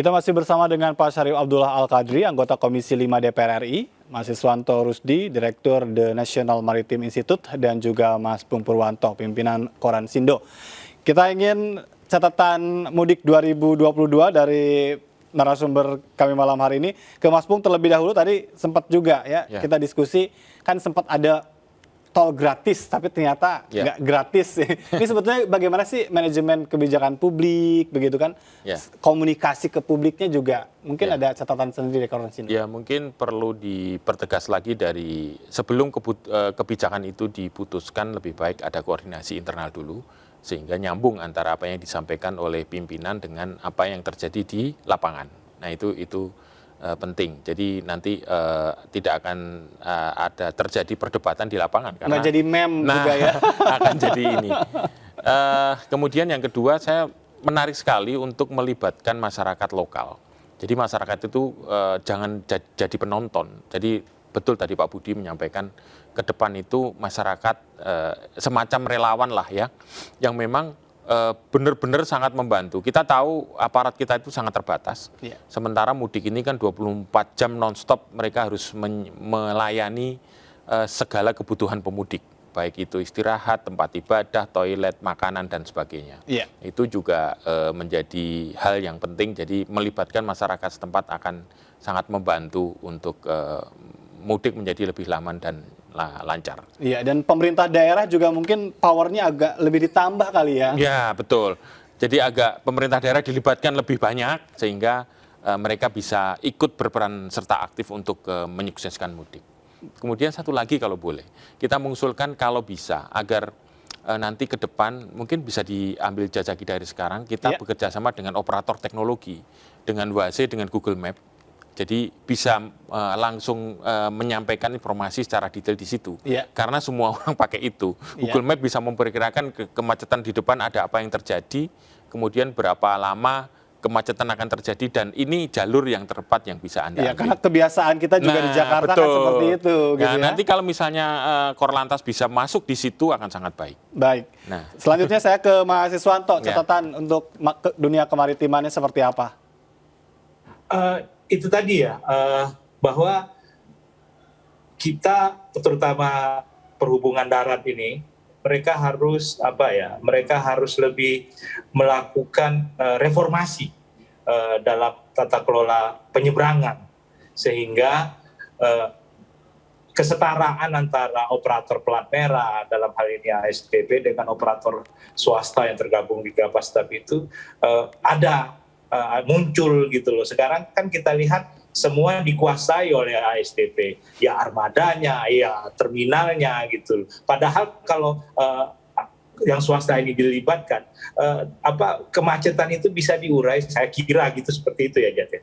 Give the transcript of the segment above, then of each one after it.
Kita masih bersama dengan Pak Syarif Abdullah Al-Qadri, anggota Komisi 5 DPR RI, Mas Iswanto Rusdi, Direktur The National Maritime Institute, dan juga Mas Pung Purwanto, pimpinan Koran Sindo. Kita ingin catatan mudik 2022 dari narasumber kami malam hari ini. Ke Mas Pung terlebih dahulu, tadi sempat juga kita diskusi, kan sempat ada tol gratis, tapi ternyata nggak gratis. Ini sebetulnya bagaimana sih manajemen kebijakan publik, begitu kan? Komunikasi ke publiknya juga mungkin ada catatan sendiri Koran Sindo. Ya, mungkin perlu dipertegas lagi dari sebelum kebijakan itu diputuskan, lebih baik ada koordinasi internal dulu, sehingga nyambung antara apa yang disampaikan oleh pimpinan dengan apa yang terjadi di lapangan. Nah, itu penting. Jadi nanti tidak akan ada terjadi perdebatan di lapangan. Karena nggak jadi meme juga ya. Akan jadi ini. Kemudian yang kedua, saya menarik sekali untuk melibatkan masyarakat lokal. Jadi masyarakat itu jangan jadi penonton. Jadi betul tadi Pak Budi menyampaikan, ke depan itu masyarakat semacam relawan lah ya, yang memang benar-benar sangat membantu. Kita tahu aparat kita itu sangat terbatas. Sementara mudik ini kan 24 jam non-stop mereka harus melayani segala kebutuhan pemudik. Baik itu istirahat, tempat ibadah, toilet, makanan, dan sebagainya. Itu juga menjadi hal yang penting. Jadi melibatkan masyarakat setempat akan sangat membantu untuk mudik menjadi lebih aman dan lancar. Iya, dan pemerintah daerah juga mungkin powernya agak lebih ditambah kali ya. Ya, betul. Jadi agak pemerintah daerah dilibatkan lebih banyak sehingga mereka bisa ikut berperan serta aktif untuk menyukseskan mudik. Kemudian satu lagi kalau boleh, kita mengusulkan kalau bisa agar nanti ke depan mungkin bisa diambil jajaki dari sekarang, kita bekerja sama dengan operator teknologi, dengan WAC, dengan Google Map. Jadi bisa langsung menyampaikan informasi secara detail di situ. Karena semua orang pakai itu. Google Map bisa memperkirakan kemacetan di depan ada apa yang terjadi, kemudian berapa lama kemacetan akan terjadi, dan ini jalur yang tepat yang bisa Anda ambil. Karena kebiasaan kita juga di Jakarta kan seperti itu. Gitu nanti kalau misalnya Korlantas bisa masuk di situ akan sangat baik. Baik. Selanjutnya saya ke Mas Iswanto, catatan untuk dunia kemaritimannya seperti apa? Itu tadi ya, bahwa kita terutama perhubungan darat ini, mereka harus lebih melakukan reformasi dalam tata kelola penyeberangan, sehingga kesetaraan antara operator pelat merah dalam hal ini ASDP dengan operator swasta yang tergabung di Gapastab itu muncul gitu loh. Sekarang kan kita lihat semua dikuasai oleh ASDP, ya armadanya, ya terminalnya gitu. Padahal kalau yang swasta ini dilibatkan, kemacetan itu bisa diurai, saya kira gitu, seperti itu ya, Jat.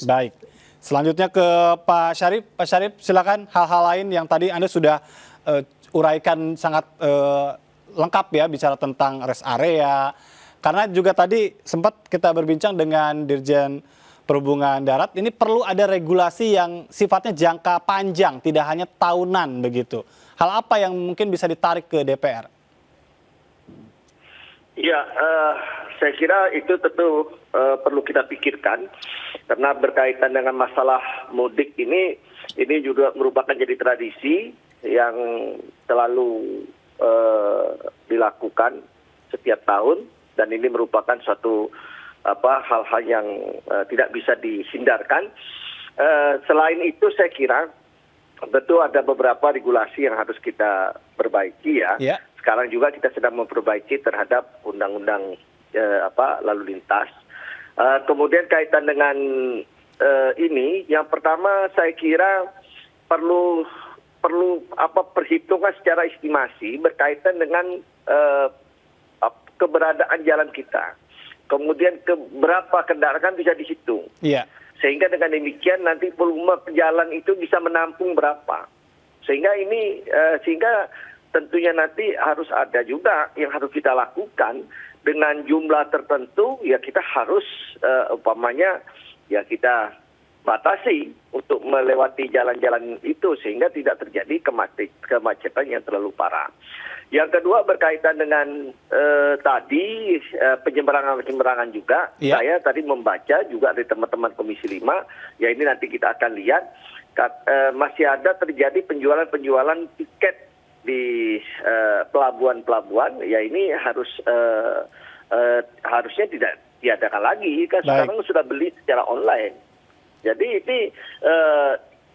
Baik. Selanjutnya ke Pak Syarif. Pak Syarif, silakan hal-hal lain yang tadi Anda sudah uraikan sangat lengkap ya, bicara tentang rest area. Karena juga tadi sempat kita berbincang dengan Dirjen Perhubungan Darat, ini perlu ada regulasi yang sifatnya jangka panjang, tidak hanya tahunan begitu. Hal apa yang mungkin bisa ditarik ke DPR? Ya, saya kira itu tentu perlu kita pikirkan, karena berkaitan dengan masalah mudik ini juga merupakan jadi tradisi yang selalu dilakukan setiap tahun. Dan ini merupakan suatu hal-hal yang tidak bisa dihindarkan. Selain itu saya kira tentu ada beberapa regulasi yang harus kita perbaiki ya. Sekarang juga kita sedang memperbaiki terhadap undang-undang lalu lintas. Kemudian kaitan dengan ini, yang pertama saya kira perlu perhitungan secara estimasi berkaitan dengan keberadaan jalan kita, kemudian berapa kendaraan bisa dihitung, sehingga dengan demikian nanti volume jalan itu bisa menampung berapa, sehingga tentunya nanti harus ada juga yang harus kita lakukan dengan jumlah tertentu, ya kita harus umpamanya ya kita batasi untuk melewati jalan-jalan itu sehingga tidak terjadi kemacetan yang terlalu parah. Yang kedua berkaitan dengan tadi penyeberangan juga. Iya. Saya tadi membaca juga dari teman-teman Komisi 5, ya ini nanti kita akan lihat masih ada terjadi penjualan tiket di pelabuhan-pelabuhan. Ya ini harusnya tidak diadakan lagi, kan sekarang sudah beli secara online. Jadi ini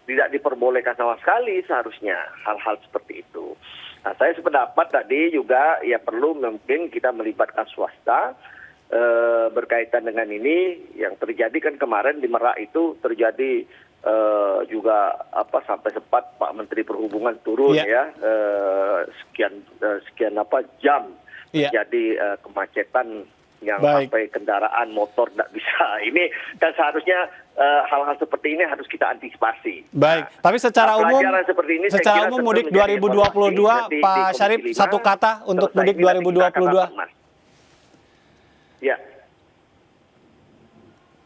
tidak diperbolehkan sama sekali seharusnya hal-hal seperti itu. Nah, saya sependapat tadi juga ya perlu mungkin kita melibatkan swasta berkaitan dengan ini. Yang terjadi kan kemarin di Merak itu terjadi juga sampai sempat Pak Menteri Perhubungan turun sekian jam terjadi kemacetan yang sampai kendaraan motor tidak bisa. Ini kan seharusnya hal-hal seperti ini harus kita antisipasi. Baik, tapi secara umum mudik 2022, Pak Syarif, satu kata untuk mudik 2022. Ya.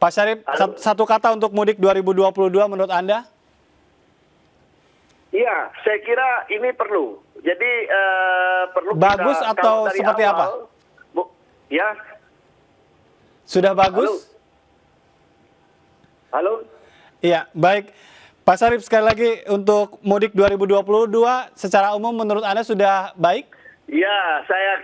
Pak Syarif, satu kata untuk mudik 2022 menurut Anda? Iya, saya kira ini perlu. Jadi perlu bagus kita, atau seperti awal, apa? Ya. Sudah bagus? Halo? Iya, baik. Pak Syarif, sekali lagi untuk mudik 2022 secara umum menurut Anda sudah baik? Ya, saya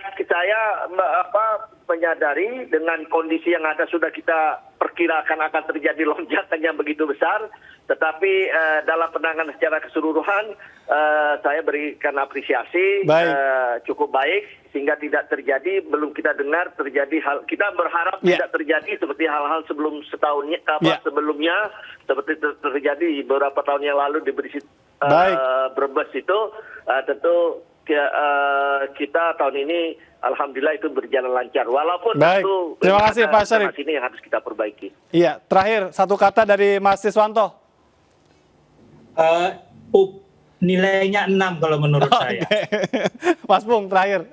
menyadari dengan kondisi yang ada sudah kita perkirakan akan terjadi lonjakan yang begitu besar, tetapi dalam penanganan secara keseluruhan saya berikan apresiasi cukup baik sehingga tidak terjadi, belum kita dengar terjadi hal, kita berharap tidak terjadi seperti hal-hal sebelumnya seperti terjadi beberapa tahun yang lalu di Brebes itu. Tentu kita tahun ini alhamdulillah itu berjalan lancar, walaupun tentu terima kasih Pak Syarif. Ini yang harus kita perbaiki. Iya, terakhir satu kata dari Mas Siswanto. Nilainya 6 kalau menurut saya. Mas Bung, terakhir.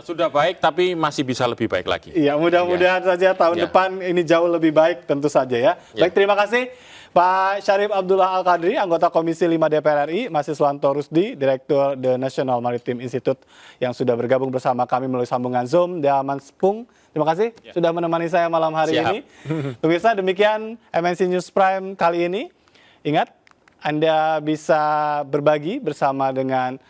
Sudah baik, tapi masih bisa lebih baik lagi. Iya, mudah-mudahan saja tahun depan ini jauh lebih baik tentu saja ya. Baik, terima kasih Pak Syarif Abdullah Al-Qadri, anggota Komisi 5 DPR RI, Mas Siswanto Rusdi, Direktur The National Maritime Institute yang sudah bergabung bersama kami melalui sambungan Zoom, dan Mas Pung. Terima kasih sudah menemani saya malam hari ini. Pemirsa, demikian MNC News Prime kali ini. Ingat, Anda bisa berbagi bersama dengan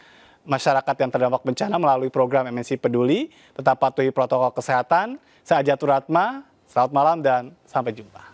masyarakat yang terdampak bencana melalui program MNC Peduli. Tetap patuhi protokol kesehatan. Saya Ajatur Ratma, selamat malam dan sampai jumpa.